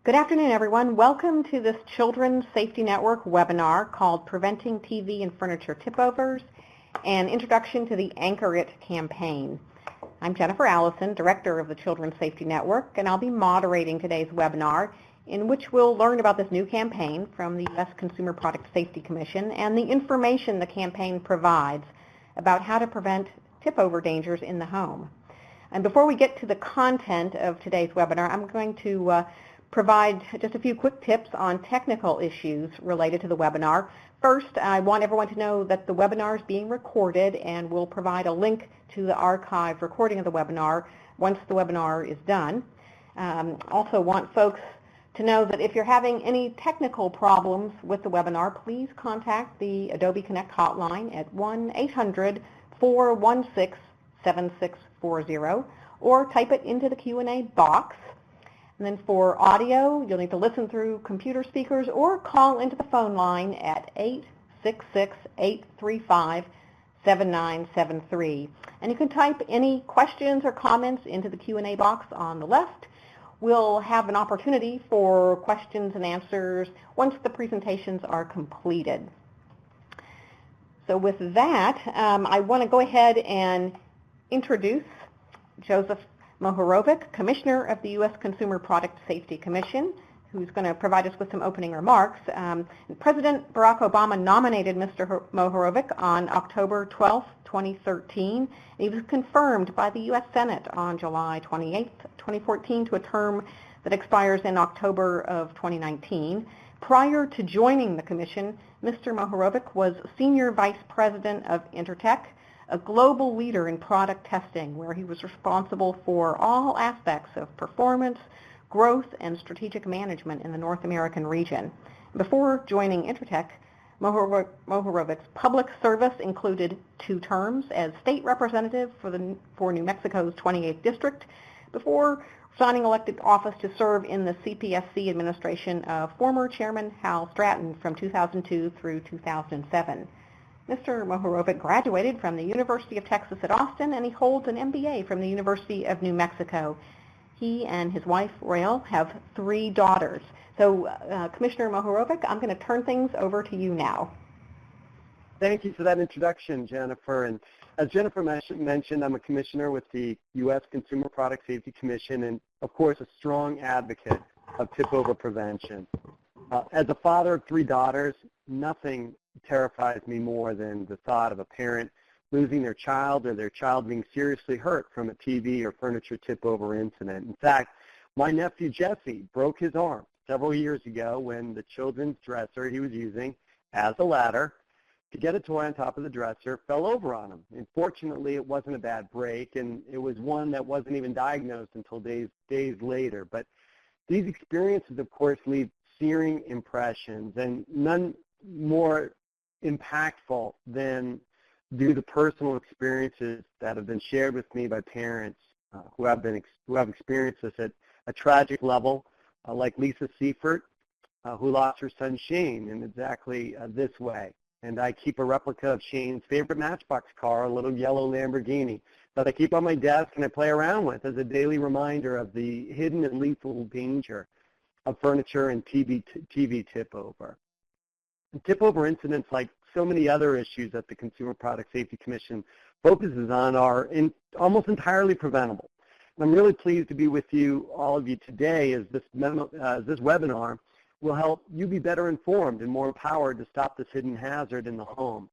Good afternoon, everyone. Welcome to this Children's Safety Network webinar called Preventing TV and Furniture Tipovers, an Introduction to the Anchor It campaign. I'm Jennifer Allison, Director of the Children's Safety Network, and I'll be moderating today's webinar in which we'll learn about this new campaign from the U.S. Consumer Product Safety Commission and the information the campaign provides about how to prevent tip-over dangers in the home. And before we get to the content of today's webinar, I'm going to provide just a few quick tips on technical issues related to the webinar. First, I want everyone to know that the webinar is being recorded, and we'll provide a link to the archived recording of the webinar once the webinar is done. Also want folks to know that if you're having any technical problems with the webinar, please contact the Adobe Connect hotline at 1-800-416-7640 or type it into the Q&A box. And then for audio, you'll need to listen through computer speakers or call into the phone line at 866-835-7973. And you can type any questions or comments into the Q&A box on the left. We'll have an opportunity for questions and answers once the presentations are completed. So with that, I want to go ahead and introduce Joseph Mohorovic, Commissioner of the U.S. Consumer Product Safety Commission, who's going to provide us with some opening remarks. President Barack Obama nominated Mr. Mohorovic on October 12, 2013. He was confirmed by the U.S. Senate on July 28, 2014, to a term that expires in October of 2019. Prior to joining the Commission, Mr. Mohorovic was Senior Vice President of Intertek, a global leader in product testing, where he was responsible for all aspects of performance, growth, and strategic management in the North American region. Before joining Intertek, Mohorovic's public service included 2 terms as state representative for New Mexico's 28th District, before signing elected office to serve in the CPSC administration of former Chairman Hal Stratton from 2002 through 2007. Mr. Mohorovic graduated from the University of Texas at Austin, and he holds an MBA from the University of New Mexico. He and his wife, Rael, have 3 daughters. So, Commissioner Mohorovic, I'm going to turn things over to you now. Thank you for that introduction, Jennifer. And as Jennifer mentioned, I'm a commissioner with the U.S. Consumer Product Safety Commission and, of course, a strong advocate of tip-over prevention. As a father of 3 daughters, nothing terrifies me more than the thought of a parent losing their child or their child being seriously hurt from a TV or furniture tip-over incident. In fact, my nephew Jesse broke his arm several years ago when the children's dresser he was using as a ladder to get a toy on top of the dresser fell over on him. And fortunately, it wasn't a bad break, and it was one that wasn't even diagnosed until days later. But these experiences, of course, leave searing impressions, and none more impactful than due to personal experiences that have been shared with me by parents who have experienced this at a tragic level, like Lisa Seifert, who lost her son Shane in exactly this way. And I keep a replica of Shane's favorite Matchbox car, a little yellow Lamborghini, that I keep on my desk and I play around with as a daily reminder of the hidden and lethal danger of furniture and TV tip-over. Tip-over incidents, like so many other issues that the Consumer Product Safety Commission focuses on, are almost entirely preventable. And I'm really pleased to be with you, all of you, today as this webinar will help you be better informed and more empowered to stop this hidden hazard in the home.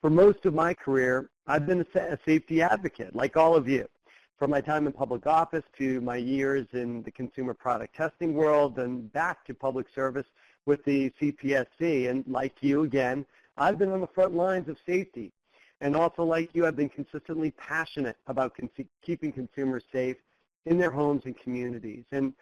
For most of my career, I've been a safety advocate, like all of you. From my time in public office to my years in the consumer product testing world and back to public service with the CPSC. And like you, again, I've been on the front lines of safety. And also like you, I've been consistently passionate about keeping consumers safe in their homes and communities. And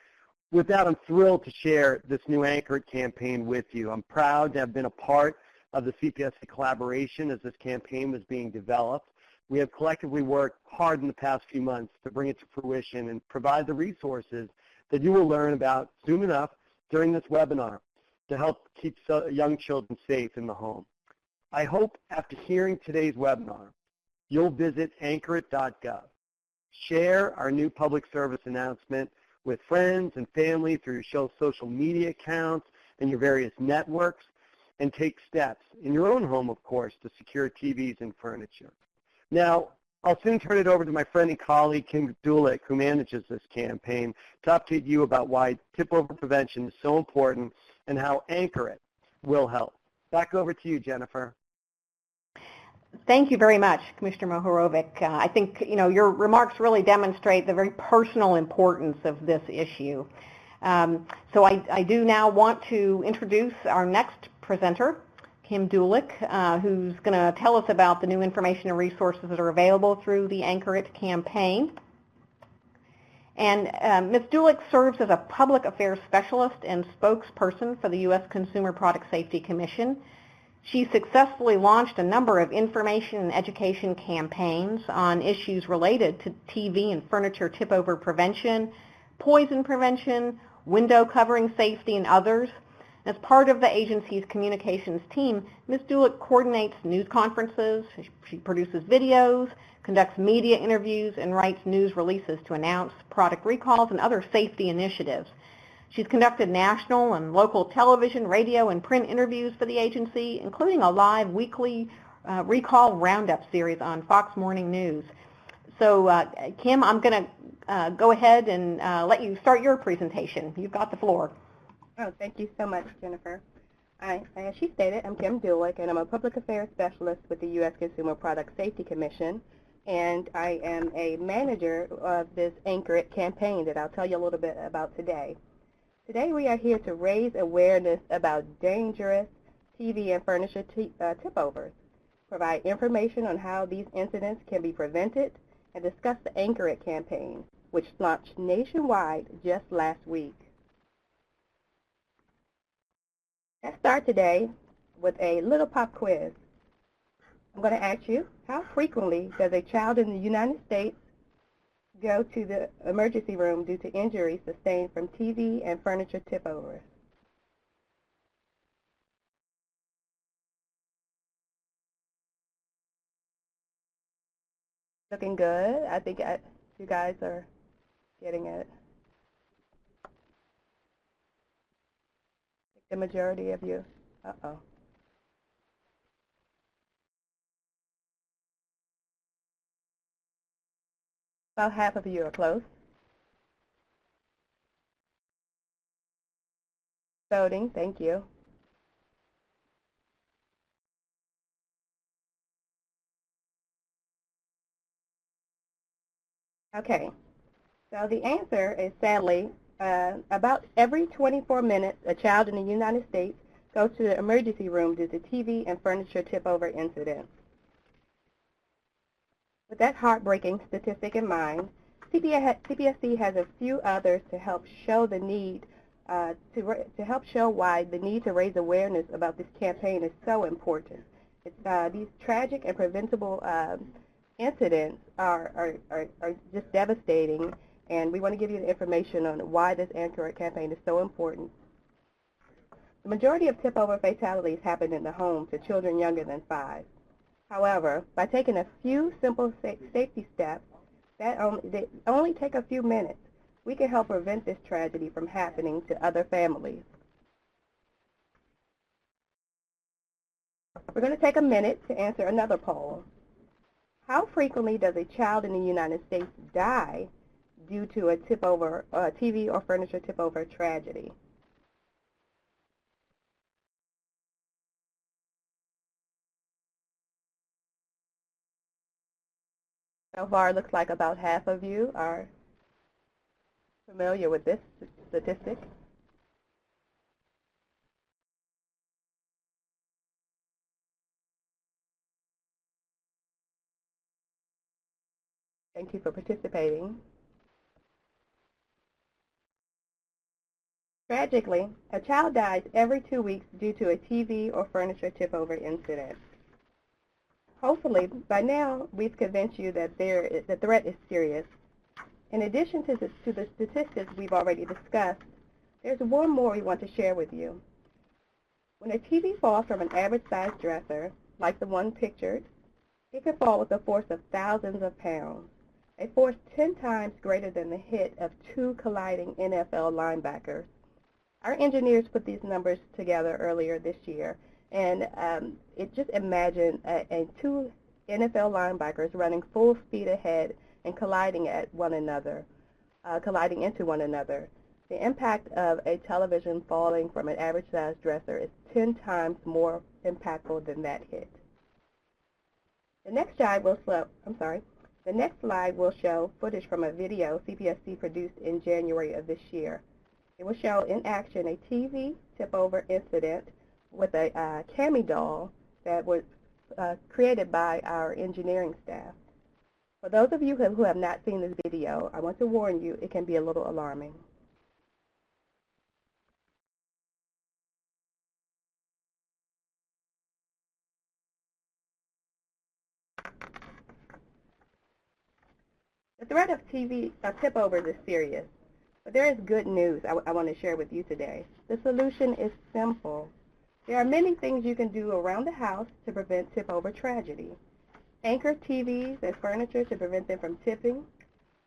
with that, I'm thrilled to share this new Anchor It campaign with you. I'm proud to have been a part of the CPSC collaboration as this campaign was being developed. We have collectively worked hard in the past few months to bring it to fruition and provide the resources that you will learn about soon enough during this webinar to help keep young children safe in the home. I hope after hearing today's webinar, you'll visit anchorit.gov, share our new public service announcement with friends and family through your show's social media accounts and your various networks, and take steps in your own home, of course, to secure TVs and furniture. Now, I'll soon turn it over to my friend and colleague, Kim Dulick, who manages this campaign, to update you about why tip-over prevention is so important and how Anchor It will help. Back over to you, Jennifer. Thank you very much, Commissioner Mohorovic. I think your remarks really demonstrate the very personal importance of this issue. So I do now want to introduce our next presenter, Kim Dulick, who's going to tell us about the new information and resources that are available through the Anchor It campaign. And Ms. Dulick serves as a public affairs specialist and spokesperson for the U.S. Consumer Product Safety Commission. She successfully launched a number of information and education campaigns on issues related to TV and furniture tip-over prevention, poison prevention, window covering safety, and others. As part of the agency's communications team, Ms. Dulick coordinates news conferences, she produces videos, conducts media interviews, and writes news releases to announce product recalls and other safety initiatives. She's conducted national and local television, radio, and print interviews for the agency, including a live weekly recall roundup series on Fox Morning News. So, Kim, I'm going to go ahead and let you start your presentation. You've got the floor. Oh, thank you so much, Jennifer. As she stated, I'm Kim Dulick, and I'm a public affairs specialist with the U.S. Consumer Product Safety Commission, and I am a manager of this Anchor It campaign that I'll tell you a little bit about today. Today we are here to raise awareness about dangerous TV and furniture tip-overs, provide information on how these incidents can be prevented, and discuss the Anchor It campaign, which launched nationwide just last week. Let's start today with a little pop quiz. I'm going to ask you, how frequently does a child in the United States go to the emergency room due to injuries sustained from TV and furniture tip-overs? Looking good. I think you guys are getting it. The majority of you. Uh-oh. About half of you are close. Voting, thank you. Okay, so the answer is sadly, about every 24 minutes, a child in the United States goes to the emergency room due to TV and furniture tip-over incidents. With that heartbreaking statistic in mind, CPSC has a few others to help show the need to help show why the need to raise awareness about this campaign is so important. These tragic and preventable incidents are just devastating, and we want to give you the information on why this Anchor It campaign is so important. The majority of tip-over fatalities happen in the home to children younger than 5. However, by taking a few simple safety steps that only take a few minutes, we can help prevent this tragedy from happening to other families. We're going to take a minute to answer another poll. How frequently does a child in the United States die due to a tip-over, TV or furniture tip-over tragedy? So far, it looks like about half of you are familiar with this statistic. Thank you for participating. Tragically, a child dies every 2 weeks due to a TV or furniture tip-over incident. Hopefully, by now, we've convinced you that the threat is serious. In addition to the statistics we've already discussed, there's one more we want to share with you. When a TV falls from an average-sized dresser, like the one pictured, it can fall with a force of thousands of pounds. a force 10 times greater than the hit of two colliding NFL linebackers. Our engineers put these numbers together earlier this year, and just imagine two NFL linebackers running full speed ahead and colliding into one another. The impact of a television falling from an average-sized dresser is 10 times more impactful than that hit. The next slide will show footage from a video CPSC produced in January of this year. It will show in action a TV tip-over incident with a Cami doll that was created by our engineering staff. For those of you who have not seen this video, I want to warn you, it can be a little alarming. The threat of tip-overs is serious, but there is good news I want to share with you today. The solution is simple. There are many things you can do around the house to prevent tip-over tragedy. Anchor TVs as furniture to prevent them from tipping.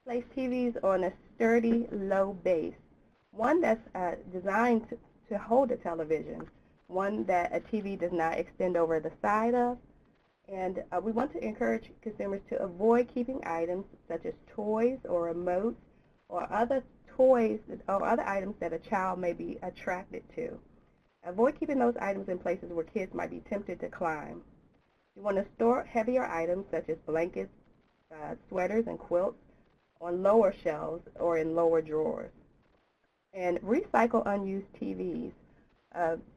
Place TVs on a sturdy, low base, one that's designed to hold a television, one that a TV does not extend over the side of. And we want to encourage consumers to avoid keeping items such as toys or remotes or other toys or other items that a child may be attracted to. Avoid keeping those items in places where kids might be tempted to climb. You want to store heavier items such as blankets, sweaters, and quilts on lower shelves or in lower drawers. And recycle unused TVs.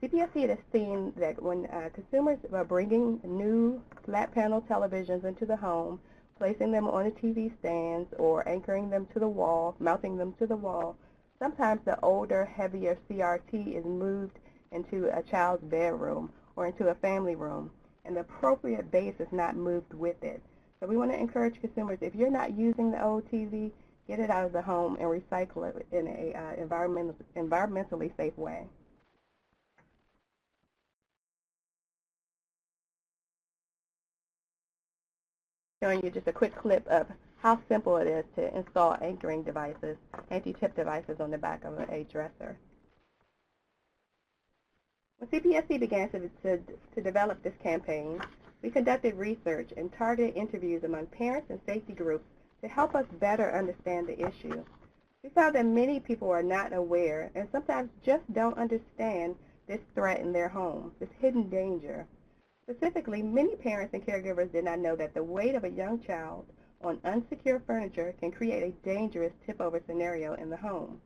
CPSC has seen that when consumers are bringing new flat panel televisions into the home, placing them on the TV stands or anchoring them to the wall, mounting them to the wall, sometimes the older, heavier CRT is moved into a child's bedroom or into a family room, and the appropriate base is not moved with it. So we want to encourage consumers, if you're not using the old TV, get it out of the home and recycle it in an environmentally safe way. Showing you just a quick clip of how simple it is to install anchoring devices, anti-tip devices on the back of a dresser. When CPSC began to develop this campaign, we conducted research and targeted interviews among parents and safety groups to help us better understand the issue. We found that many people are not aware and sometimes just don't understand this threat in their home, this hidden danger. Specifically, many parents and caregivers did not know that the weight of a young child on unsecure furniture can create a dangerous tip-over scenario in the home.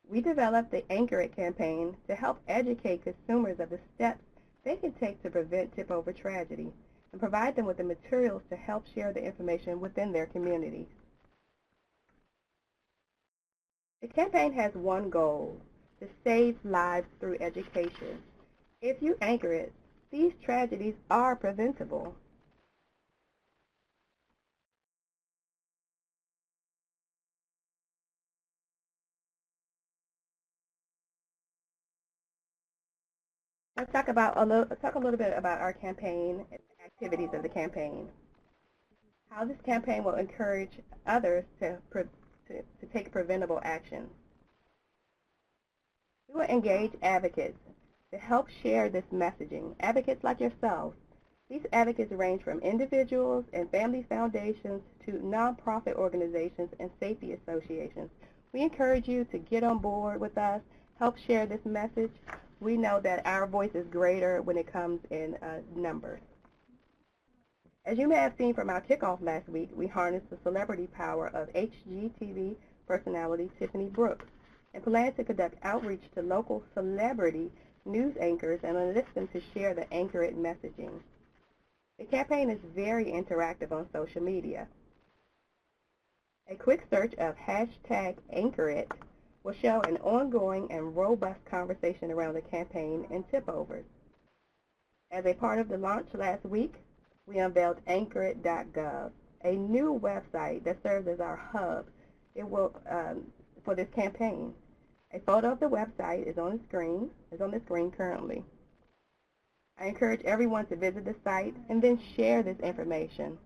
We developed the Anchor It campaign to help educate consumers of the steps they can take to prevent tip-over tragedy and provide them with the materials to help share the information within their communities. The campaign has one goal: to save lives through education. If you anchor it, these tragedies are preventable. Let's talk a little bit about our campaign and the activities of the campaign. How this campaign will encourage others to take preventable action. We will engage advocates to help share this messaging. Advocates like yourselves. These advocates range from individuals and family foundations to nonprofit organizations and safety associations. We encourage you to get on board with us, help share this message. We know that our voice is greater when it comes in numbers. As you may have seen from our kickoff last week, we harnessed the celebrity power of HGTV personality Tiffany Brooks and plan to conduct outreach to local celebrity news anchors and enlist them to share the Anchor It messaging. The campaign is very interactive on social media. A quick search of #AnchorIt will show an ongoing and robust conversation around the campaign and tip-overs. As a part of the launch last week, we unveiled anchorit.gov, a new website that serves as our hub for this campaign. A photo of the website is on the screen currently. I encourage everyone to visit the site and then share this information.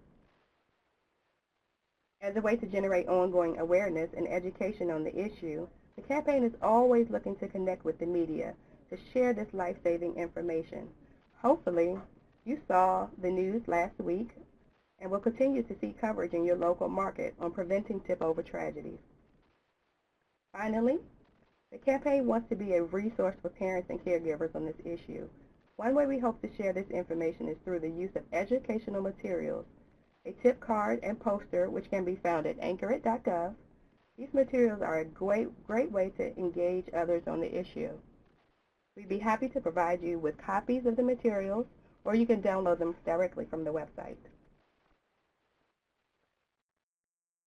As a way to generate ongoing awareness and education on the issue, the campaign is always looking to connect with the media to share this life-saving information. Hopefully, you saw the news last week and will continue to see coverage in your local market on preventing tip-over tragedies. Finally, the campaign wants to be a resource for parents and caregivers on this issue. One way we hope to share this information is through the use of educational materials, a tip card and poster which can be found at anchorit.gov. These materials are a great way to engage others on the issue. We'd be happy to provide you with copies of the materials, or you can download them directly from the website.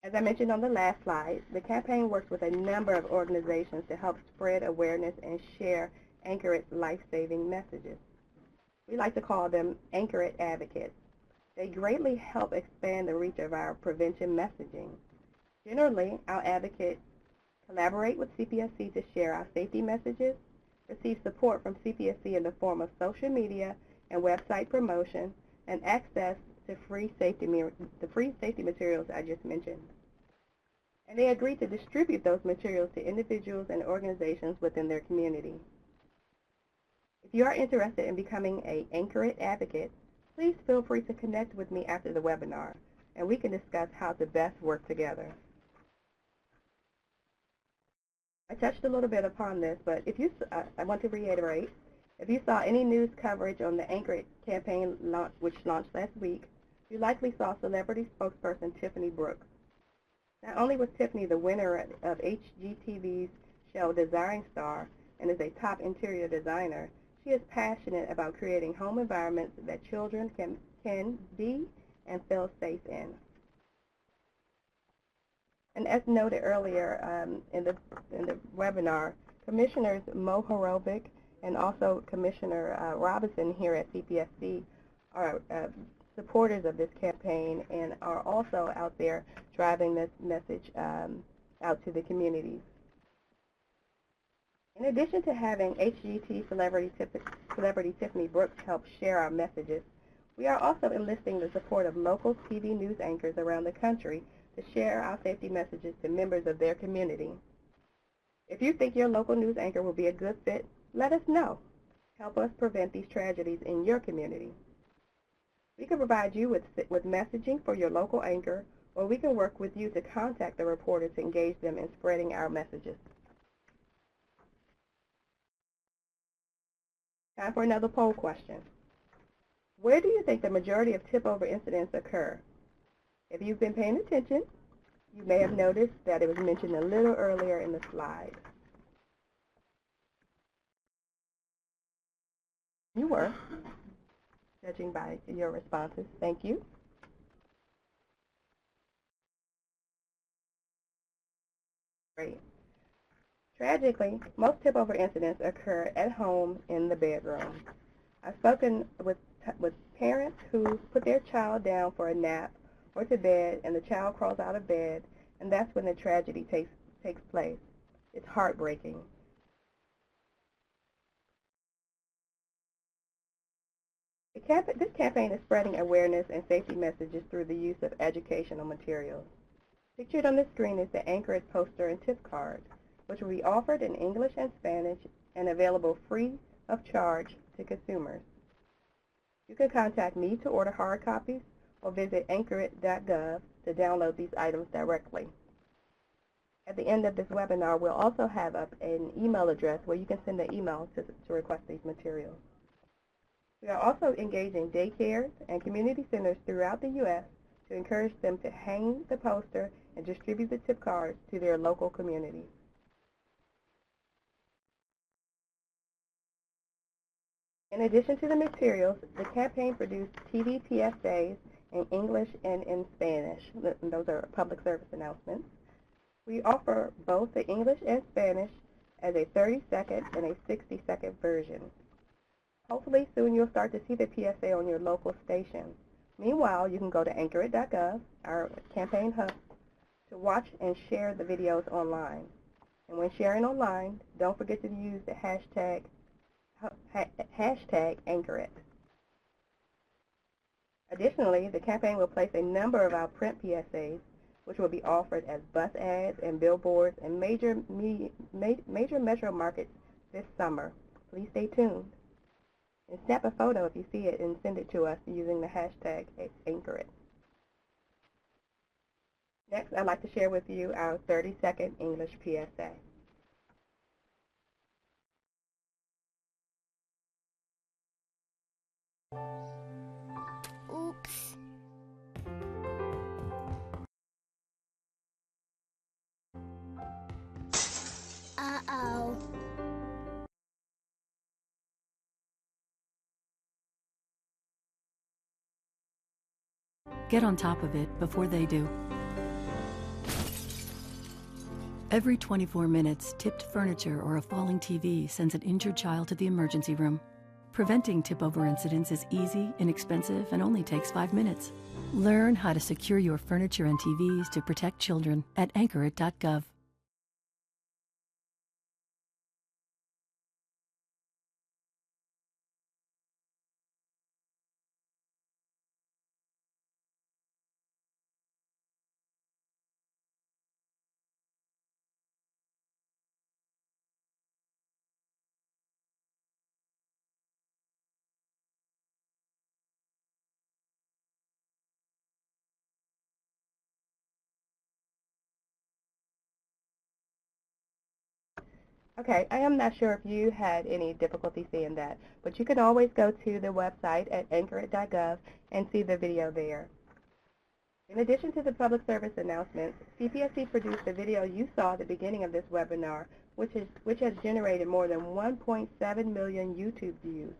As I mentioned on the last slide, the campaign works with a number of organizations to help spread awareness and share Anchorit's life-saving messages. We like to call them Anchorit advocates. They greatly help expand the reach of our prevention messaging. Generally, our advocates collaborate with CPSC to share our safety messages, receive support from CPSC in the form of social media and website promotion, and access to the free safety materials I just mentioned. And they agree to distribute those materials to individuals and organizations within their community. If you are interested in becoming an Anchorit advocate, please feel free to connect with me after the webinar, and we can discuss how to best work together. I touched a little bit upon this, but I want to reiterate, if you saw any news coverage on the Anchorit campaign which launched last week, you likely saw celebrity spokesperson Tiffany Brooks. Not only was Tiffany the winner of HGTV's show Desiring Star and is a top interior designer, she is passionate about creating home environments that children can be and feel safe in. And as noted earlier in the webinar, Commissioners Mo Horovic and also Commissioner Robinson here at CPSC are supporters of this campaign and are also out there driving this message out to the communities. In addition to having HGT celebrity Tiffany Brooks help share our messages, we are also enlisting the support of local TV news anchors around the country to share our safety messages to members of their community. If you think your local news anchor will be a good fit, let us know. Help us prevent these tragedies in your community. We can provide you with messaging for your local anchor, or we can work with you to contact the reporter to engage them in spreading our messages. Time for another poll question. Where do you think the majority of tip-over incidents occur? If you've been paying attention, you may have noticed that it was mentioned a little earlier in the slide. You were, judging by your responses. Thank you. Great. Tragically, most tip-over incidents occur at home in the bedroom. I've spoken with parents who put their child down for a nap or to bed, and the child crawls out of bed, and that's when the tragedy takes place. It's heartbreaking. This campaign is spreading awareness and safety messages through the use of educational materials. Pictured on the screen is the Anchorit poster and tip card, which will be offered in English and Spanish and available free of charge to consumers. You can contact me to order hard copies or visit anchorit.gov to download these items directly. At the end of this webinar, we'll also have up an email address where you can send an email to request these materials. We are also engaging daycares and community centers throughout the U.S. to encourage them to hang the poster and distribute the tip cards to their local communities. In addition to the materials, the campaign produced TV PSAs in English and in Spanish. Those are public service announcements. We offer both the English and Spanish as a 30-second and a 60-second version. Hopefully soon you'll start to see the PSA on your local station. Meanwhile, you can go to anchorit.gov, our campaign hub, to watch and share the videos online. And when sharing online, don't forget to use the hashtag Anchorit. Additionally, the campaign will place a number of our print PSAs which will be offered as bus ads and billboards in major metro markets this summer. Please stay tuned. And snap a photo if you see it and send it to us using the hashtag #AnchorIt. Next, I'd like to share with you our 30-second English PSA. Oops. Uh-oh. Get on top of it before they do. Every 24 minutes, tipped furniture or a falling TV sends an injured child to the emergency room. Preventing tip-over incidents is easy, inexpensive, and only takes 5 minutes. Learn how to secure your furniture and TVs to protect children at anchorit.gov. Okay, I am not sure if you had any difficulty seeing that, but you can always go to the website at anchorit.gov and see the video there. In addition to the public service announcements, CPSC produced the video you saw at the beginning of this webinar, which has generated more than 1.7 million YouTube views.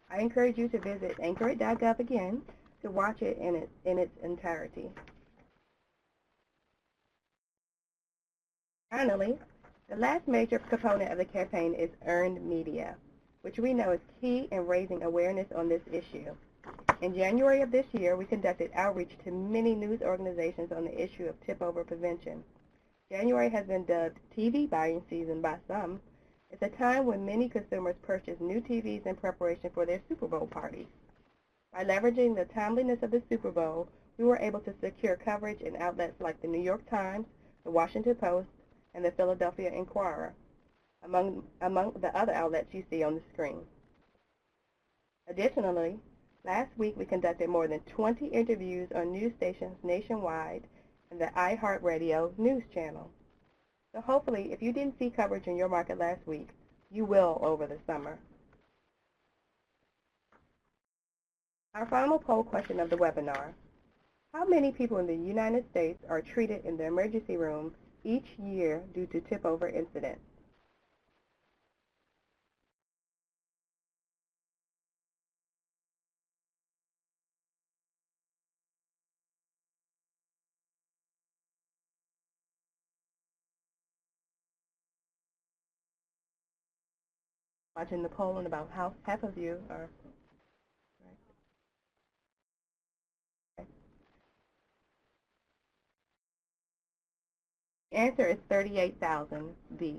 I encourage you to visit anchorit.gov again to watch it in its entirety. Finally, the last major component of the campaign is earned media, which we know is key in raising awareness on this issue. In January of this year, we conducted outreach to many news organizations on the issue of tip-over prevention. January has been dubbed TV buying season by some. It's a time when many consumers purchase new TVs in preparation for their Super Bowl parties. By leveraging the timeliness of the Super Bowl, we were able to secure coverage in outlets like the New York Times, the Washington Post, and the Philadelphia Inquirer, among the other outlets you see on the screen. Additionally, last week we conducted more than 20 interviews on news stations nationwide and the iHeartRadio news channel. So hopefully, if you didn't see coverage in your market last week, you will over the summer. Our final poll question of the webinar: how many people in the United States are treated in the emergency room each year due to tip-over incidents? Watching the poll, and about half of you are right. Okay. The answer is 38,000, B.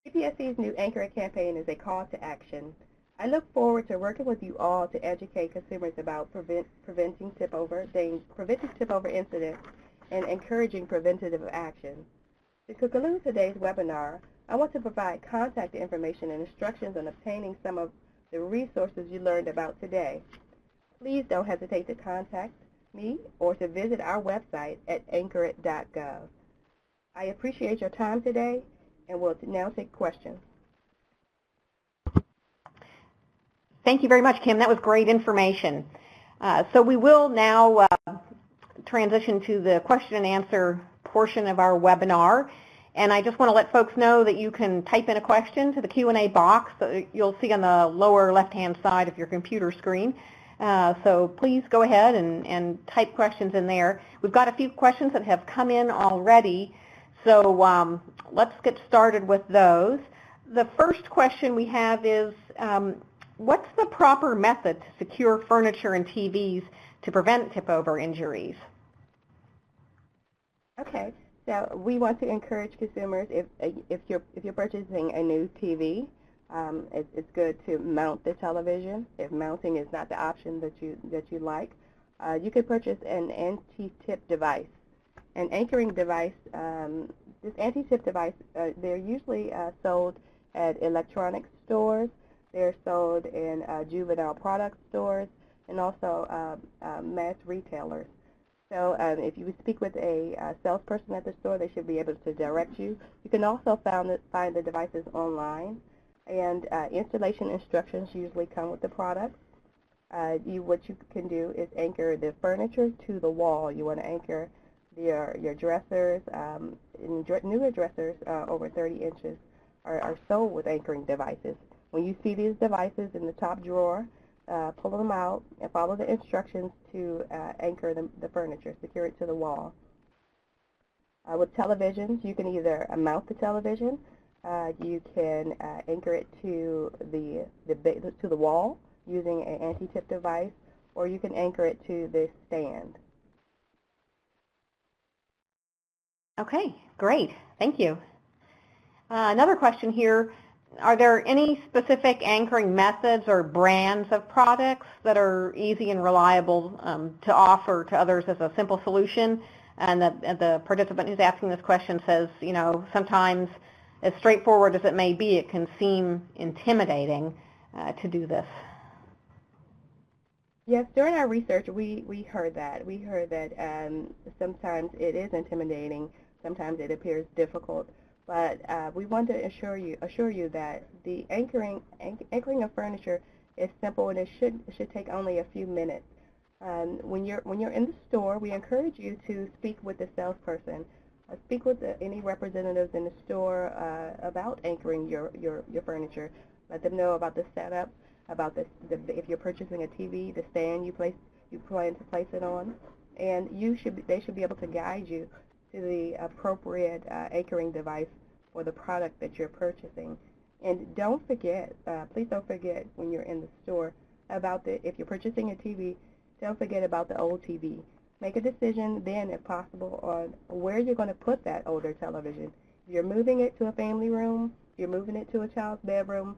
CPSC's new Anchor It campaign is a call to action. I look forward to working with you all to educate consumers about preventing tip-over incidents and encouraging preventative action. To conclude today's webinar, I want to provide contact information and instructions on obtaining some of the resources you learned about today. Please don't hesitate to contact me or to visit our website at anchorit.gov. I appreciate your time today and will now take questions. Thank you very much, Kim. That was great information. So we will now transition to the question and answer portion of our webinar. And I just want to let folks know that you can type in a question to the Q&A box that you'll see on the lower left-hand side of your computer screen. So please go ahead and type questions in there. We've got a few questions that have come in already, so let's get started with those. The first question we have is, what's the proper method to secure furniture and TVs to prevent tip-over injuries? Okay. So we want to encourage consumers, if you're purchasing a new TV, it's good to mount the television if mounting is not the option that you like. You can purchase an anti-tip device. An anchoring device, this anti-tip device, they're usually sold at electronics stores. They're sold in juvenile product stores and also mass retailers. So if you speak with a salesperson at the store, they should be able to direct you. You can also find the devices online, and installation instructions usually come with the products. What you can do is anchor the furniture to the wall. You want to anchor your dressers. Newer dressers over 30 inches are sold with anchoring devices. When you see these devices in the top drawer, pull them out and follow the instructions to anchor the furniture, secure it to the wall. With televisions, you can either mount the television, you can anchor it to the wall using an anti-tip device, or you can anchor it to this stand. Okay, great. Thank you. Another question here. Are there any specific anchoring methods or brands of products that are easy and reliable to offer to others as a simple solution? And the participant who's asking this question says, you know, sometimes as straightforward as it may be, it can seem intimidating to do this. Yes, during our research, we heard that. We heard that sometimes it is intimidating, sometimes it appears difficult, but we want to assure you that the anchoring of furniture is simple, and it should take only a few minutes. When you're in the store, we encourage you to speak with the salesperson. Speak with any representatives in the store about anchoring your furniture. Let them know about the setup, about if you're purchasing a TV, the stand you plan to place it on, and they should be able to guide you to the appropriate anchoring device for the product that you're purchasing. And don't forget, please don't forget when you're in the store about if you're purchasing a TV, don't forget about the old TV. Make a decision then, if possible, on where you're going to put that older television. If you're moving it to a family room, you're moving it to a child's bedroom,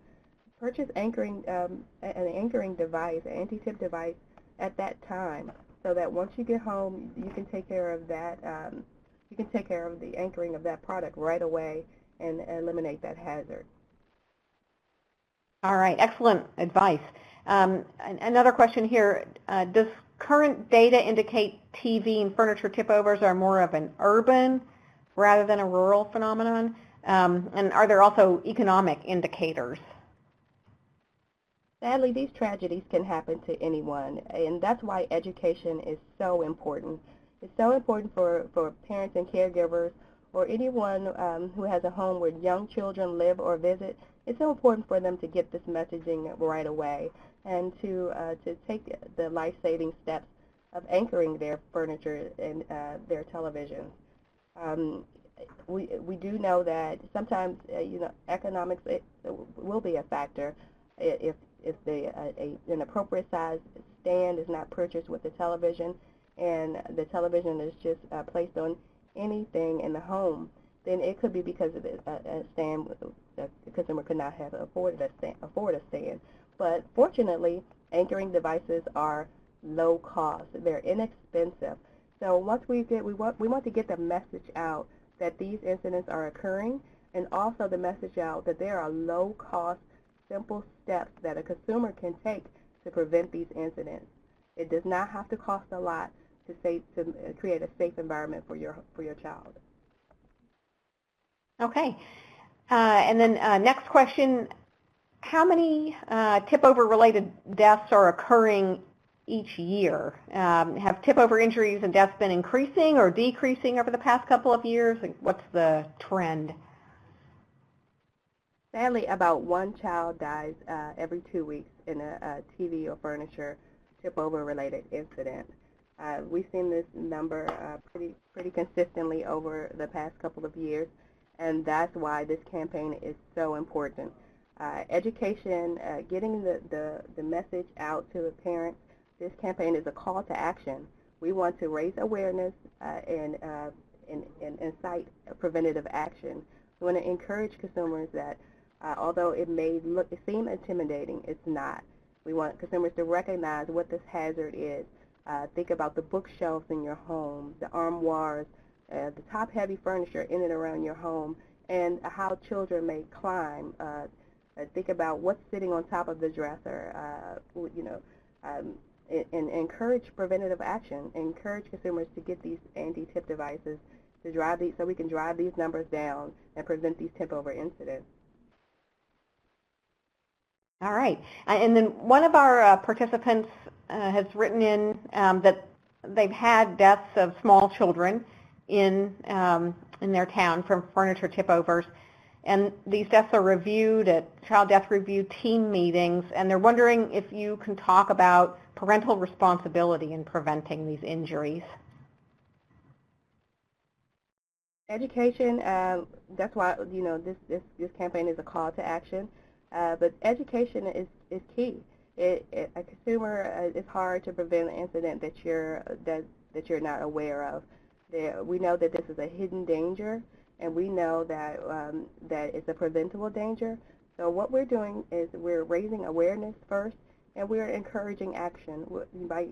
purchase an anchoring device, an anti-tip device at that time, so that once you get home, you can take care of that. You can take care of the anchoring of that product right away and eliminate that hazard. All right, excellent advice. Another question here, does current data indicate TV and furniture tip-overs are more of an urban rather than a rural phenomenon? And are there also economic indicators? Sadly, these tragedies can happen to anyone, and that's why education is so important. It's so important for parents and caregivers, or anyone who has a home where young children live or visit. It's so important for them to get this messaging right away and to take the life-saving steps of anchoring their furniture and their televisions. We do know that sometimes economics will be a factor. If an appropriate size stand is not purchased with the television, and the television is just placed on anything in the home, then it could be because of a stand the consumer could not have afford a stand. But fortunately, anchoring devices are low cost. They're inexpensive. So once we want to get the message out that these incidents are occurring, and also the message out that there are low cost, simple steps that a consumer can take to prevent these incidents. It does not have to cost a lot to create a safe environment for your child. Okay. And then next question, how many tip-over related deaths are occurring each year? Have tip-over injuries and deaths been increasing or decreasing over the past couple of years? What's the trend? Sadly, about one child dies every 2 weeks in a TV or furniture tip-over related incident. We've seen this number pretty consistently over the past couple of years, and that's why this campaign is so important. Education, getting the message out to the parents. This campaign is a call to action. We want to raise awareness and incite preventative action. We want to encourage consumers that although it may seem intimidating, it's not. We want consumers to recognize what this hazard is. Think about the bookshelves in your home, the armoires, the top-heavy furniture in and around your home, and how children may climb. Think about what's sitting on top of the dresser, and encourage preventative action. Encourage consumers to get these anti-tip devices to drive these, so we can drive these numbers down and prevent these tip-over incidents. All right. And then one of our participants has written in that they've had deaths of small children in their town from furniture tip-overs. And these deaths are reviewed at child death review team meetings, and they're wondering if you can talk about parental responsibility in preventing these injuries. Education, that's why, this campaign is a call to action. But education is key. A consumer, it's hard to prevent an incident that you're not aware of. We know that this is a hidden danger, and we know that that it's a preventable danger. So what we're doing is we're raising awareness first, and we're encouraging action by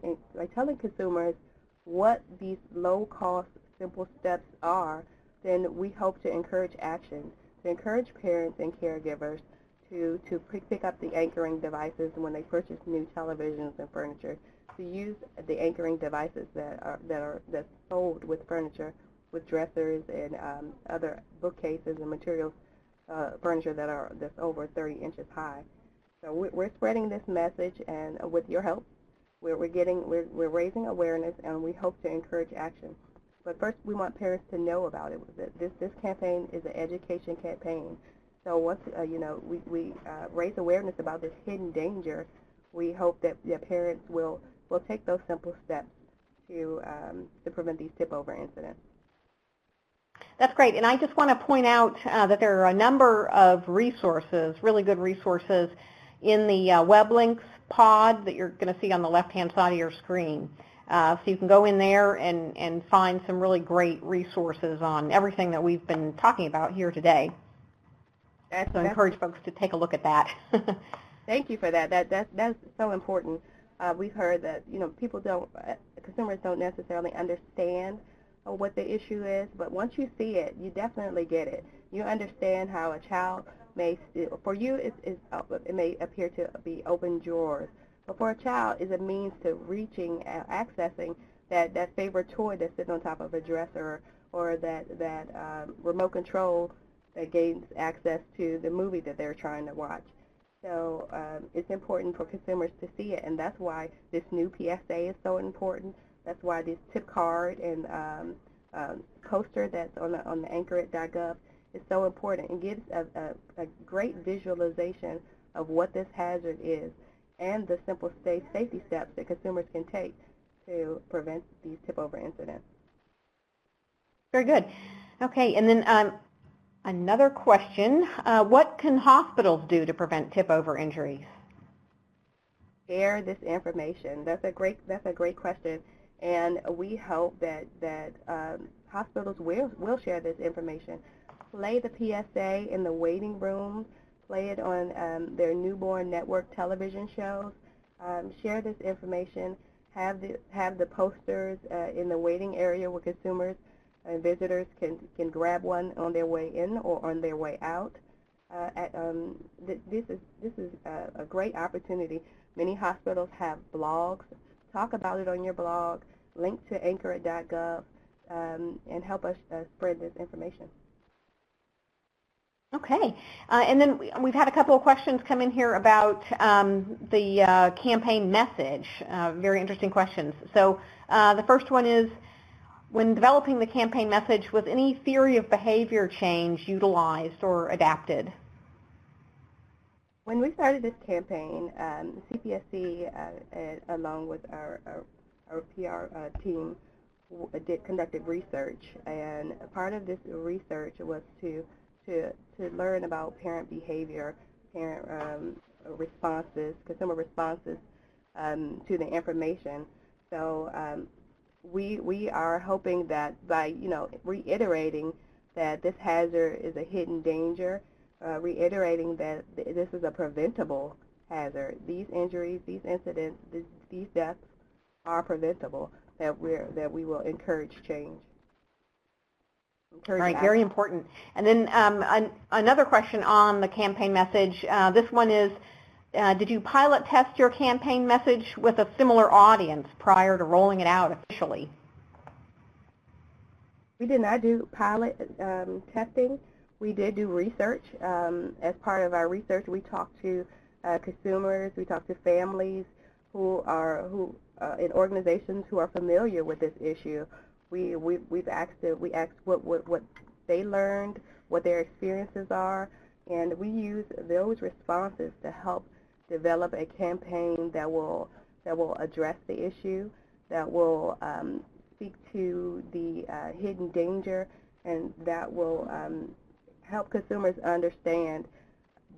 telling consumers what these low-cost, simple steps are. Then we hope to encourage action, to encourage parents and caregivers to pick up the anchoring devices when they purchase new televisions and furniture, to use the anchoring devices that's sold with furniture, with dressers and other bookcases and materials, furniture that's over 30 inches high. So we're spreading this message, and with your help, we're raising awareness, and we hope to encourage action. But first, we want parents to know about it. This campaign is an education campaign. So once we raise awareness about this hidden danger, we hope that the parents will take those simple steps to prevent these tip-over incidents. That's great. And I just want to point out that there are a number of resources, really good resources, in the web links pod that you're going to see on the left-hand side of your screen. So you can go in there and find some really great resources on everything that we've been talking about here today. So I encourage folks to take a look at that. Thank you for that. That's so important. We've heard that consumers don't necessarily understand what the issue is, but once you see it, you definitely get it. You understand how a child may, for you, it may appear to be open drawers, but for a child, is a means to reaching, accessing that favorite toy that's sitting on top of a dresser, or that remote control that gains access to the movie that they're trying to watch. So it's important for consumers to see it, and that's why this new PSA is so important. That's why this tip card and poster that's on the anchorit.gov is so important. It gives a great visualization of what this hazard is and the simple safety steps that consumers can take to prevent these tip-over incidents. Very good. Okay, and then another question. What can hospitals do to prevent tip-over injuries? Share this information. That's a great question. And we hope that hospitals will share this information. Play the PSA in the waiting room. Play it on their newborn network television shows. Share this information. Have the posters in the waiting area where consumers and visitors can grab one on their way in or on their way out. This is a great opportunity. Many hospitals have blogs. Talk about it on your blog. Link to anchorit.gov and help us spread this information. Okay, and then we've had a couple of questions come in here about the campaign message. Very interesting questions. So the first one is, when developing the campaign message, was any theory of behavior change utilized or adapted? When we started this campaign, CPSC, along with our PR team, conducted research, and part of this research was to learn about parent behavior, parent responses, consumer responses to the information. So we are hoping that by reiterating that this hazard is a hidden danger, reiterating that this is a preventable hazard. These injuries, these incidents, these deaths are preventable, that we will encourage change. All right, very important. And then another question on the campaign message. This one is, did you pilot test your campaign message with a similar audience prior to rolling it out officially? We did not do pilot testing. We did do research. As part of our research, we talked to consumers, we talked to families who are in organizations who are familiar with this issue. We've asked what they learned, what their experiences are, and we use those responses to help develop a campaign that will address the issue, that will speak to the hidden danger, and that will help consumers understand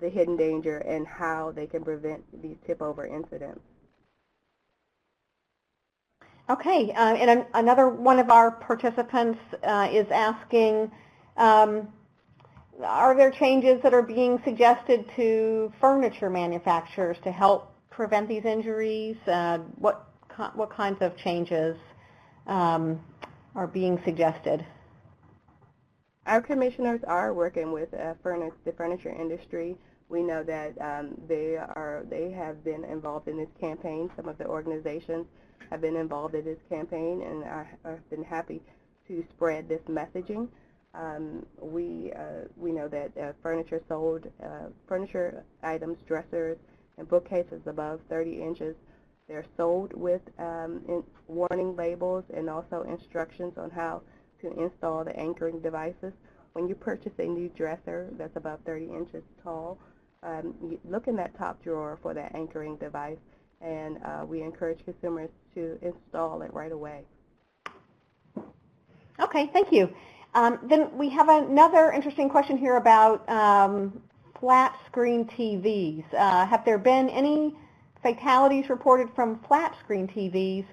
the hidden danger and how they can prevent these tip-over incidents. Okay, and another one of our participants is asking, are there changes that are being suggested to furniture manufacturers to help prevent these injuries? What kinds of changes are being suggested? Our commissioners are working with the furniture industry. We know that they have been involved in this campaign. Some of the organizations have been involved in this campaign and have been happy to spread this messaging. We know that furniture items, dressers, and bookcases above 30 inches, they're sold with warning labels and also instructions on how to install the anchoring devices. When you purchase a new dresser that's about 30 inches tall, you look in that top drawer for that anchoring device, and we encourage consumers to install it right away. Okay, thank you. Then we have another interesting question here about flat screen TVs. Have there been any fatalities reported from flat screen TVs,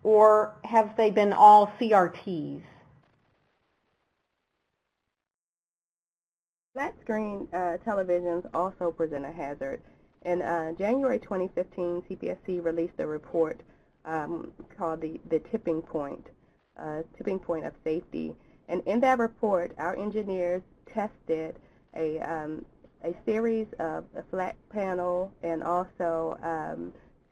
or have they been all CRTs? Flat screen televisions also present a hazard. In January 2015, CPSC released a report called the tipping point of safety. And in that report, our engineers tested a series of flat panel and also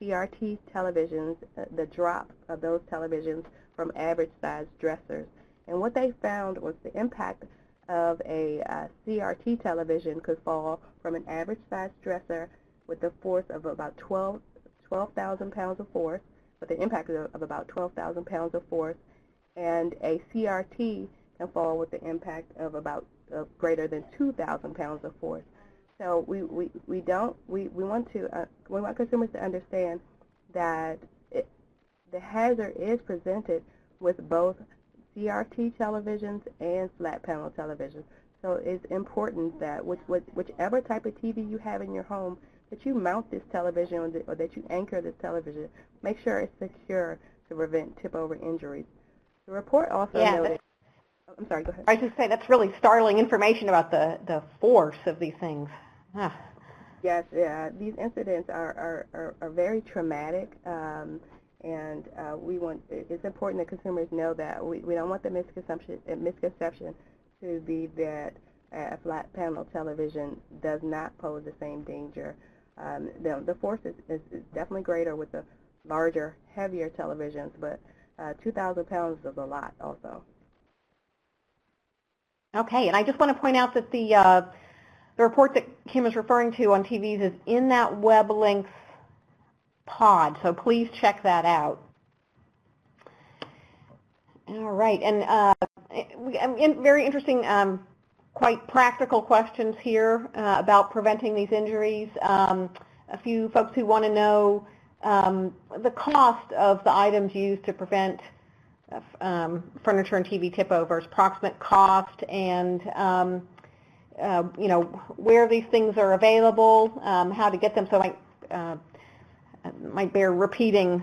CRT televisions, the drop of those televisions from average size dressers. And what they found was the impact of a CRT television could fall from an average size dresser with the force of about 12,000 pounds of force, with the impact of about 12,000 pounds of force, and a CRT can fall with the impact of about greater than 2,000 pounds of force. So we want consumers to understand that the hazard is presented with both CRT televisions and flat panel televisions. So it's important that whichever type of TV you have in your home, that you mount this television or that you anchor this television. Make sure it's secure to prevent tip-over injuries. The report also noted... I'm sorry, go ahead. I was just saying that's really startling information about the force of these things. Ah. Yes, these incidents are very traumatic, and it's important that consumers know that we don't want the misconception to be that a flat panel television does not pose the same danger. The force is definitely greater with the larger, heavier televisions, but 2,000 pounds is a lot also. Okay, and I just want to point out that the report that Kim is referring to on TVs is in that WebLinks pod, so please check that out. All right, and very interesting, quite practical questions here about preventing these injuries. A few folks who want to know the cost of the items used to prevent furniture and TV tip-overs, approximate cost, and where these things are available, how to get them. So I might bear repeating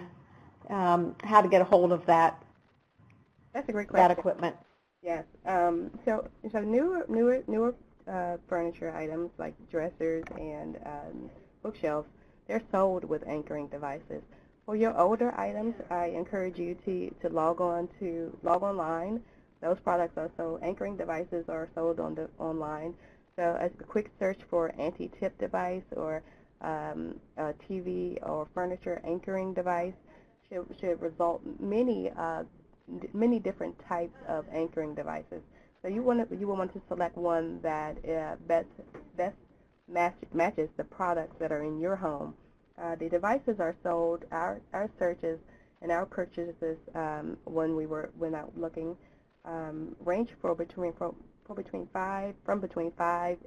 how to get a hold of that. That's a great question. That equipment. Yes. So newer furniture items like dressers and bookshelves, they're sold with anchoring devices. For your older items, I encourage you to log online. Those products are sold. Anchoring devices are sold online. So as a quick search for anti-tip device or a TV or furniture anchoring device should result many different types of anchoring devices. So you will want to select one that best matches the products that are in your home. The devices are sold. Our searches and our purchases when we went out looking range from between $5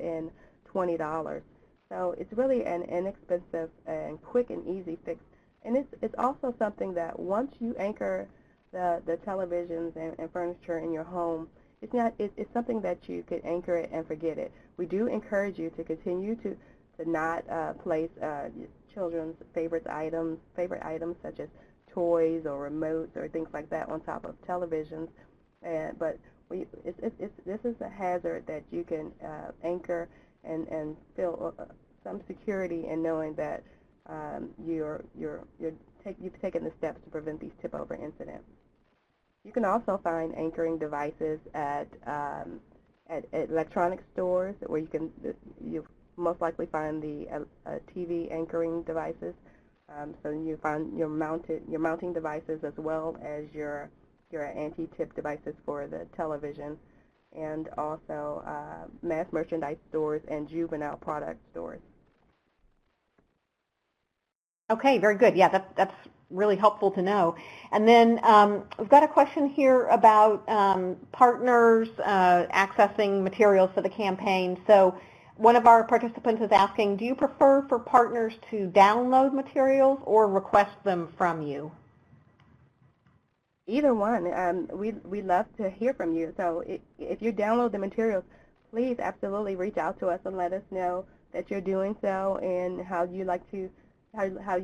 and $20. So it's really an inexpensive and quick and easy fix. And it's also something that once you anchor the televisions and furniture in your home, it's something that you could anchor it and forget it. We do encourage you to continue to not place children's favorite items such as toys or remotes or things like that on top of televisions. But this is a hazard that you can anchor and feel some security in knowing that you've taken the steps to prevent these tip-over incidents. You can also find anchoring devices at electronic stores where you most likely find the TV anchoring devices. So you find your mounting devices as well as your anti-tip devices for the television, and also mass merchandise stores and juvenile product stores. Okay, very good. Yeah, that's really helpful to know. And then we've got a question here about partners accessing materials for the campaign. So one of our participants is asking, do you prefer for partners to download materials or request them from you? Either one. We love to hear from you. So if you download the materials, please absolutely reach out to us and let us know that you're doing so and how you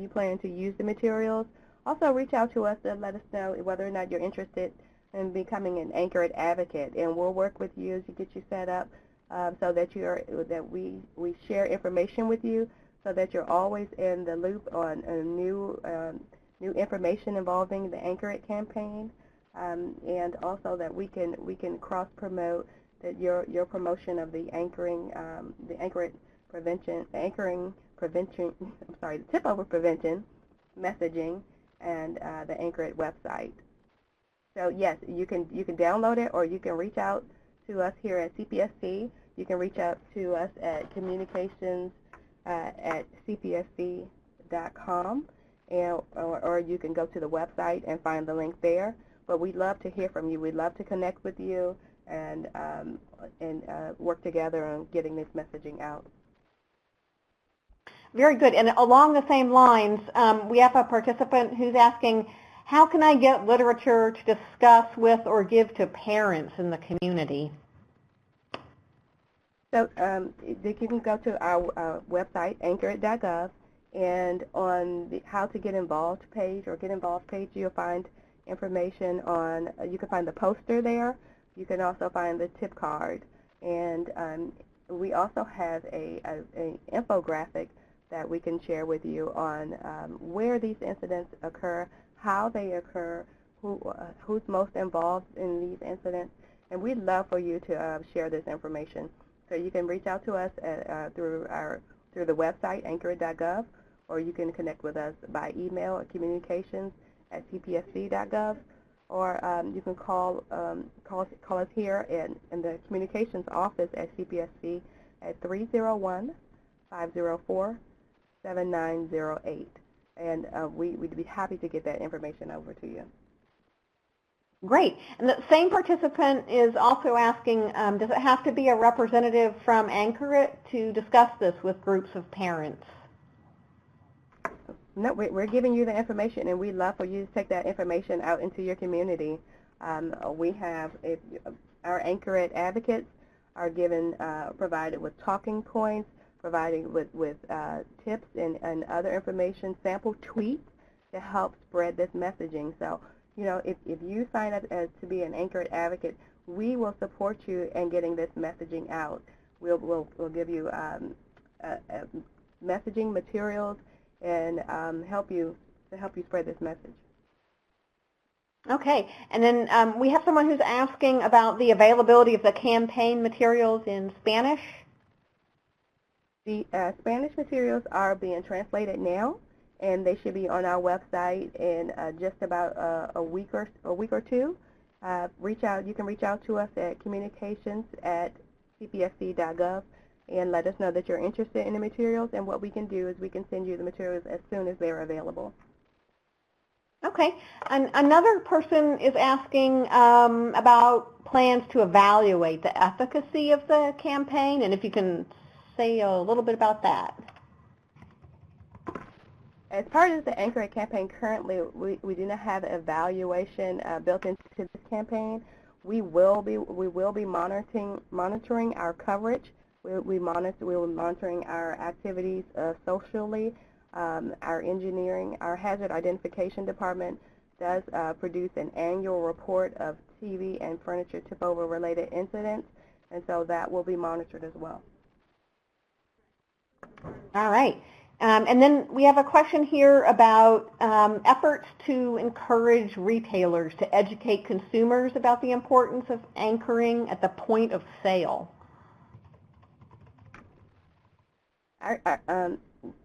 plan to use the materials. Also reach out to us and let us know whether or not you're interested in becoming an Anchor It advocate, and we'll work with you to get you set up so that we share information with you so that you're always in the loop on new information involving the Anchor It campaign, and also that we can cross promote that your promotion of the Anchor It prevention, the tip over prevention messaging, and the Anchor It website. So yes, you can download it, or you can reach out to us here at CPSC. You can reach out to us at communications at cpsc.com, or you can go to the website and find the link there. But we'd love to hear from you. We'd love to connect with you and work together on getting this messaging out. Very good. And along the same lines, we have a participant who's asking, how can I get literature to discuss with or give to parents in the community? So you can go to our website, anchorit.gov, and on the How to Get Involved page you'll find information on, you can find the poster there. You can also find the tip card. And we also have a infographic that we can share with you on where these incidents occur, how they occur, who's most involved in these incidents, and we'd love for you to share this information. So you can reach out to us through the website, anchorit.gov, or you can connect with us by email at communications@cpsc.gov, or you can call us here in the communications office at CPSC at 301-504-7908, and we'd be happy to get that information over to you. Great. And the same participant is also asking, does it have to be a representative from Anchor It to discuss this with groups of parents? No, we're giving you the information, and we'd love for you to take that information out into your community. We have our Anchor It advocates are provided with talking points, providing with tips and other information, sample tweets to help spread this messaging. So, if you sign up to be an Anchor It advocate, we will support you in getting this messaging out. We'll give you messaging materials and help you help you spread this message. Okay, and then we have someone who's asking about the availability of the campaign materials in Spanish. The Spanish materials are being translated now, and they should be on our website in just about a week or two. You can reach out to us at communications@cpsc.gov and let us know that you're interested in the materials, and what we can do is we can send you the materials as soon as they're available. Okay, and another person is asking about plans to evaluate the efficacy of the campaign, and if you can say a little bit about that. As part of the Anchor It campaign currently, we do not have an evaluation built into this campaign. We will be monitoring our coverage. We will be monitoring our activities socially. Our engineering, our hazard identification department does produce an annual report of TV and furniture tip-over related incidents, and so that will be monitored as well. All right. And then we have a question here about efforts to encourage retailers to educate consumers about the importance of anchoring at the point of sale. Our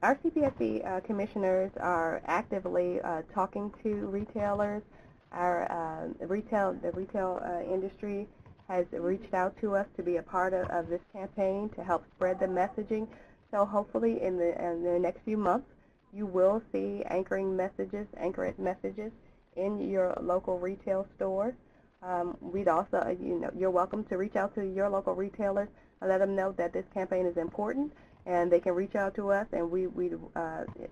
CPSC commissioners are actively talking to retailers. The retail industry has reached out to us to be a part of this campaign to help spread the messaging. So hopefully in the next few months, you will see Anchor It messages in your local retail stores. We'd also, you're welcome to reach out to your local retailers and let them know that this campaign is important, and they can reach out to us, and we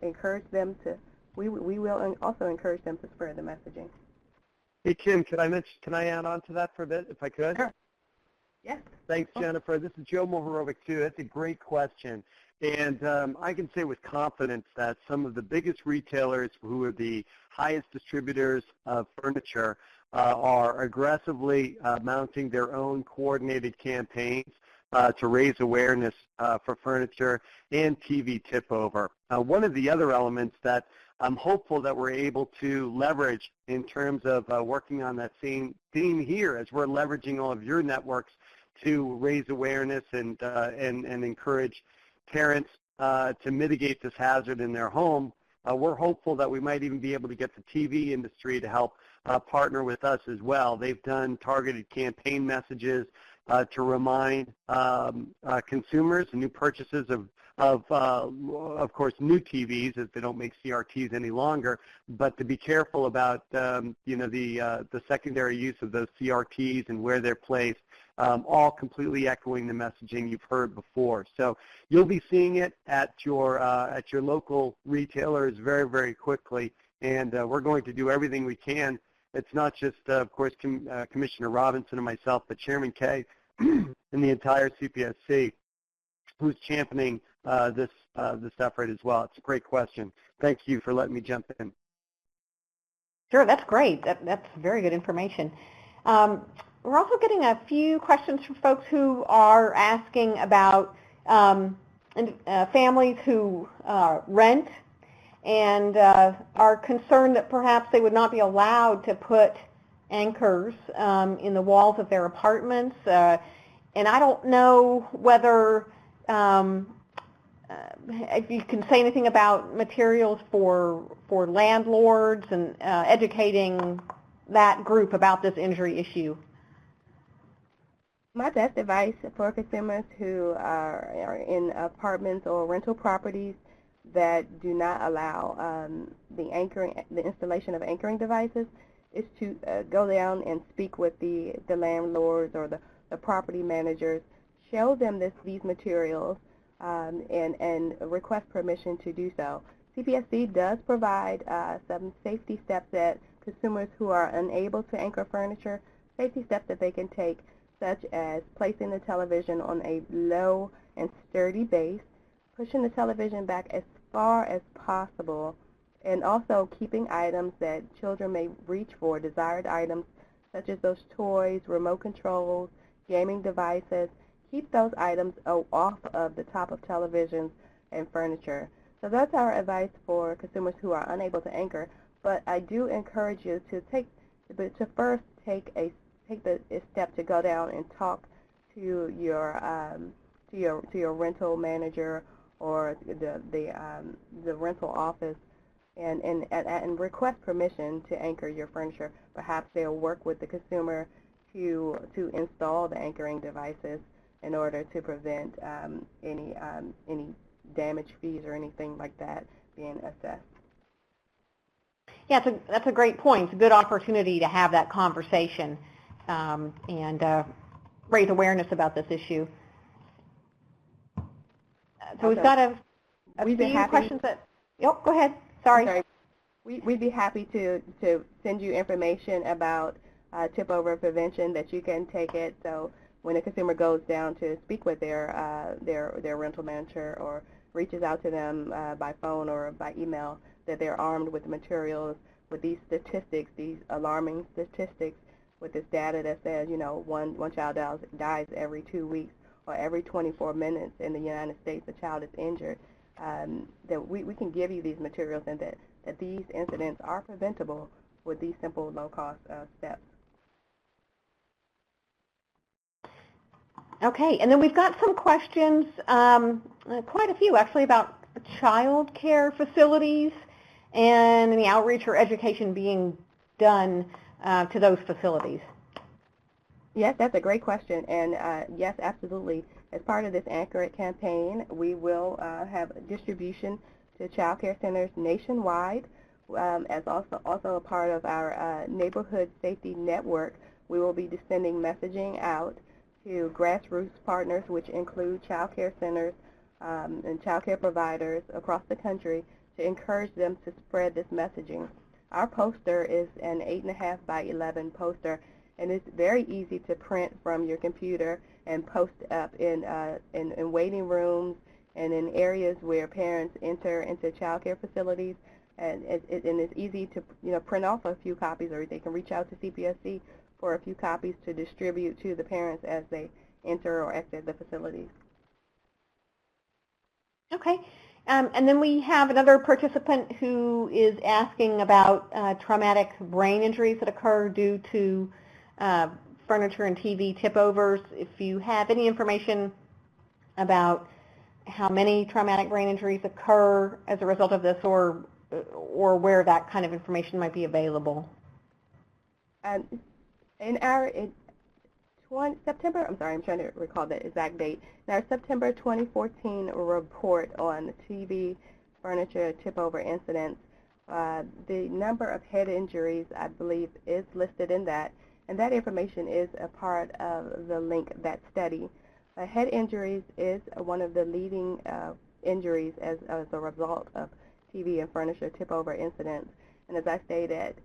encourage them to. We will also encourage them to spread the messaging. Hey, Kim, can I add on to that for a bit, if I could? Sure. Yes. Thanks, Jennifer. This is Joe Mohorovic, too. That's a great question. And I can say with confidence that some of the biggest retailers who are the highest distributors of furniture are aggressively mounting their own coordinated campaigns to raise awareness for furniture and TV tip-over. One of the other elements that I'm hopeful that we're able to leverage in terms of working on that same theme here as we're leveraging all of your networks to raise awareness and encourage parents to mitigate this hazard in their home. We're hopeful that we might even be able to get the TV industry to help partner with us as well. They've done targeted campaign messages to remind consumers and new purchases of course, new TVs, as they don't make CRTs any longer, but to be careful about the secondary use of those CRTs and where they're placed, all completely echoing the messaging you've heard before. So you'll be seeing it at your local retailers very, very quickly, and we're going to do everything we can. It's not just, of course, Commissioner Robinson and myself, but Chairman Kaye and the entire CPSC who's championing this effort as well. It's a great question. Thank you for letting me jump in. Sure, that's great. That's very good information. We're also getting a few questions from folks who are asking about families who rent and are concerned that perhaps they would not be allowed to put anchors in the walls of their apartments. And I don't know whether if you can say anything about materials for landlords and educating that group about this injury issue. My best advice for consumers who are in apartments or rental properties that do not allow the installation of anchoring devices is to go down and speak with the landlords or the property managers, show them these materials, and request permission to do so. CPSC does provide some safety steps that consumers who are unable to anchor furniture, safety steps that they can take, such as placing the television on a low and sturdy base, pushing the television back as far as possible, and also keeping items that children may reach for, desired items such as those toys, remote controls, gaming devices. Keep those items off of the top of televisions and furniture. So that's our advice for consumers who are unable to anchor. But I do encourage you to first take the step to go down and talk to your rental manager or the rental office and request permission to anchor your furniture. Perhaps they'll work with the consumer to install the anchoring devices in order to prevent any damage fees or anything like that being assessed. Yeah, that's a great point. It's a good opportunity to have that conversation and raise awareness about this issue. So we've got a few questions that. Yep, go ahead. Sorry. We'd be happy to send you information about tip-over prevention that you can take it. So when a consumer goes down to speak with their rental manager or reaches out to them by phone or by email, that they're armed with materials, with these statistics, these alarming statistics, with this data that says, one child dies every 2 weeks or every 24 minutes in the United States, a child is injured. That we can give you these materials and that these incidents are preventable with these simple, low-cost steps. Okay, and then we've got some questions, quite a few actually, about child care facilities and any outreach or education being done to those facilities. Yes, that's a great question, and yes, absolutely. As part of this Anchor It campaign, we will have distribution to child care centers nationwide. As also a part of our neighborhood safety network, we will be sending messaging out to grassroots partners, which include child care centers and child care providers across the country, to encourage them to spread this messaging. Our poster is an 8.5 by 11 poster, and it's very easy to print from your computer and post up in waiting rooms and in areas where parents enter into child care facilities. And it's easy to print off a few copies, or they can reach out to CPSC for a few copies to distribute to the parents as they enter or exit the facilities. Okay. And then we have another participant who is asking about traumatic brain injuries that occur due to furniture and TV tip-overs. If you have any information about how many traumatic brain injuries occur as a result of this, or where that kind of information might be available. In our September, I'm sorry, I'm trying to recall the exact date. In our September 2014 report on TV furniture tip-over incidents, the number of head injuries, I believe, is listed in that, and that information is a part of the link, that study. Head injuries is one of the leading injuries as a result of TV and furniture tip-over incidents, and as I stated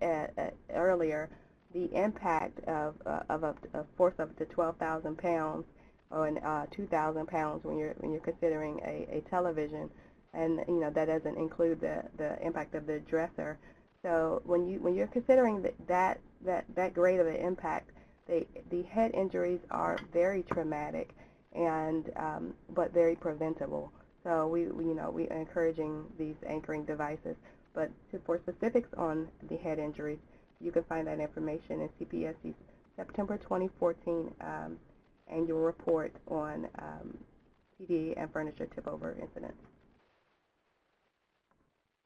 earlier, the impact of a force up to 12,000 pounds or 2,000 pounds when you're considering a television, and that doesn't include the impact of the dresser. So when you're considering that great of an impact, the head injuries are very traumatic and but very preventable. So we are encouraging these anchoring devices. But for specifics on the head injuries, you can find that information in CPSC's September 2014 annual report on TV and furniture tip-over incidents.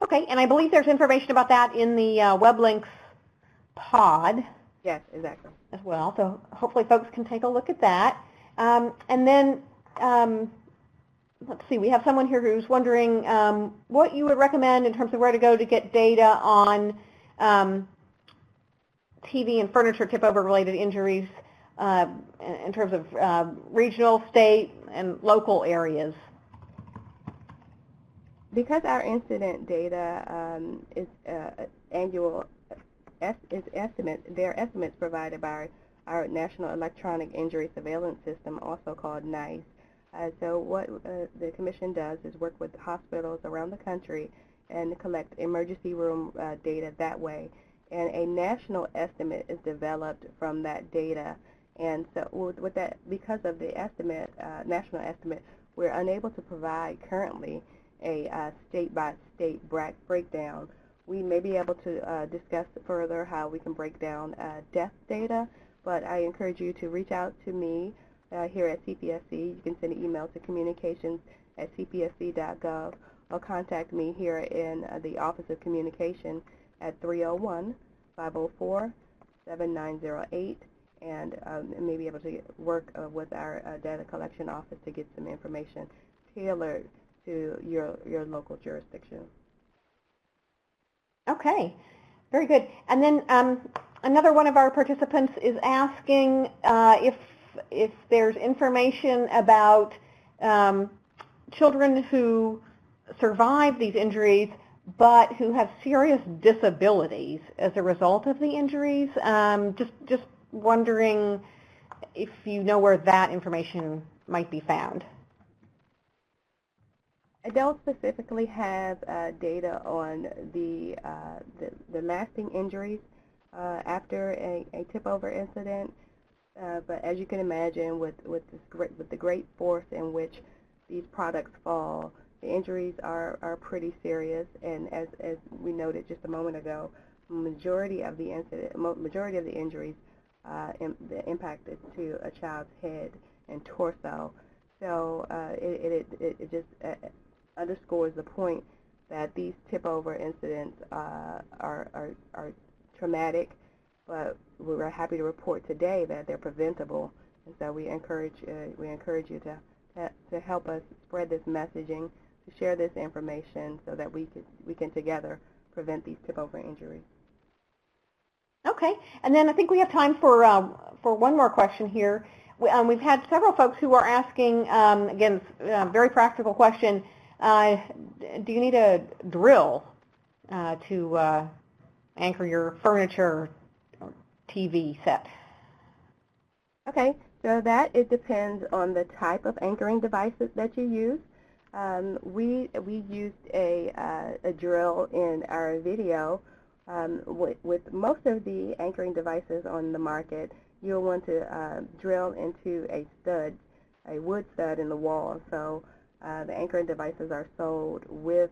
Okay, and I believe there's information about that in the Web Links pod. Yes, exactly. As well, so hopefully folks can take a look at that. And then, let's see, we have someone here who's wondering what you would recommend in terms of where to go to get data on TV and furniture tip-over related injuries in terms of regional, state, and local areas. Because our incident data is annual estimates, they're estimates provided by our National Electronic Injury Surveillance System, also called NICE. So what the Commission does is work with hospitals around the country and collect emergency room data that way. And a national estimate is developed from that data. And so with that, because of the estimate, national estimate, we're unable to provide currently a state-by-state breakdown. We may be able to discuss further how we can break down death data, but I encourage you to reach out to me here at CPSC. You can send an email to communications@cpsc.gov or contact me here in the Office of Communication at 301-504-7908, and may be able to work with our data collection office to get some information tailored to your local jurisdiction. Okay, very good. And then another one of our participants is asking if there's information about children who survive these injuries but who have serious disabilities as a result of the injuries. Just wondering if you know where that information might be found. I don't specifically have data on the lasting injuries after a tip-over incident, but as you can imagine, with the great force in which these products fall, the injuries are pretty serious. And as we noted just a moment ago, majority of the injuries the impact is to a child's head and torso. So it just underscores the point that these tip-over incidents are traumatic, but we're happy to report today that they're preventable. And so we encourage you to help us spread this messaging, to share this information, so that we can together prevent these tip-over injuries. Okay, and then I think we have time for one more question here. We've had several folks who are asking, again, very practical question, do you need a drill to anchor your furniture or TV set? Okay, so it depends on the type of anchoring devices that you use. We used a drill in our video. With most of the anchoring devices on the market, you'll want to drill into a wood stud in the wall. So the anchoring devices are sold with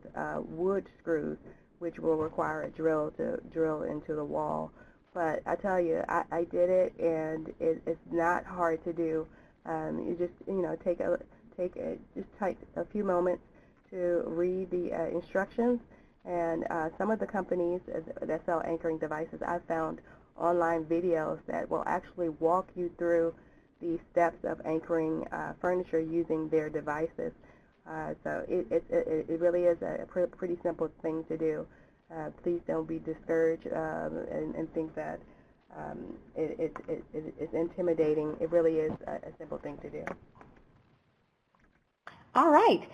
wood screws, which will require a drill to drill into the wall. But I tell you, I did it, and it's not hard to do. You just take a few moments to read the instructions. And some of the companies that sell anchoring devices, I've found online videos that will actually walk you through the steps of anchoring furniture using their devices. So it really is a pretty simple thing to do. Please don't be discouraged and think that it's intimidating. It really is a simple thing to do. All right.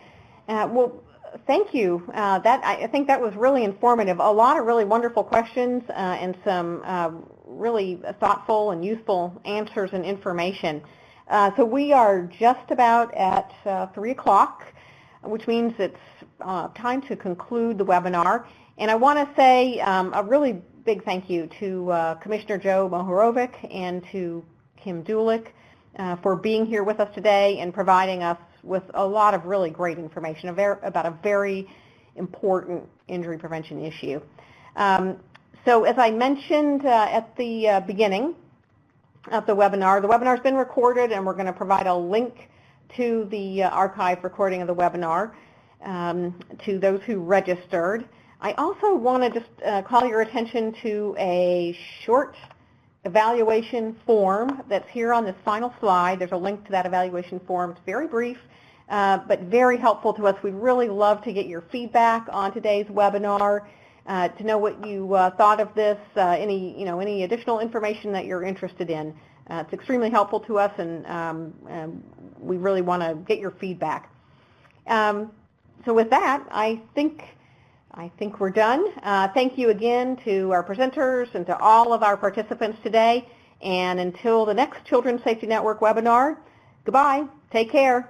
Well, thank you. I think that was really informative. A lot of really wonderful questions and some really thoughtful and useful answers and information. So we are just about at 3 o'clock, which means it's time to conclude the webinar. And I want to say a really big thank you to Commissioner Joe Mohorovic and to Kim Dulick for being here with us today and providing us with a lot of really great information about a very important injury prevention issue. So as I mentioned at the beginning of the webinar has been recorded, and we're going to provide a link to the archive recording of the webinar to those who registered. I also want to just call your attention to a short evaluation form that's here on this final slide. There's a link to that evaluation form. It's very brief, but very helpful to us. We'd really love to get your feedback on today's webinar, to know what you thought of this, any additional information that you're interested in. It's extremely helpful to us, and we really want to get your feedback. So with that, I think we're done. Thank you again to our presenters and to all of our participants today. And until the next Children's Safety Network webinar, goodbye. Take care.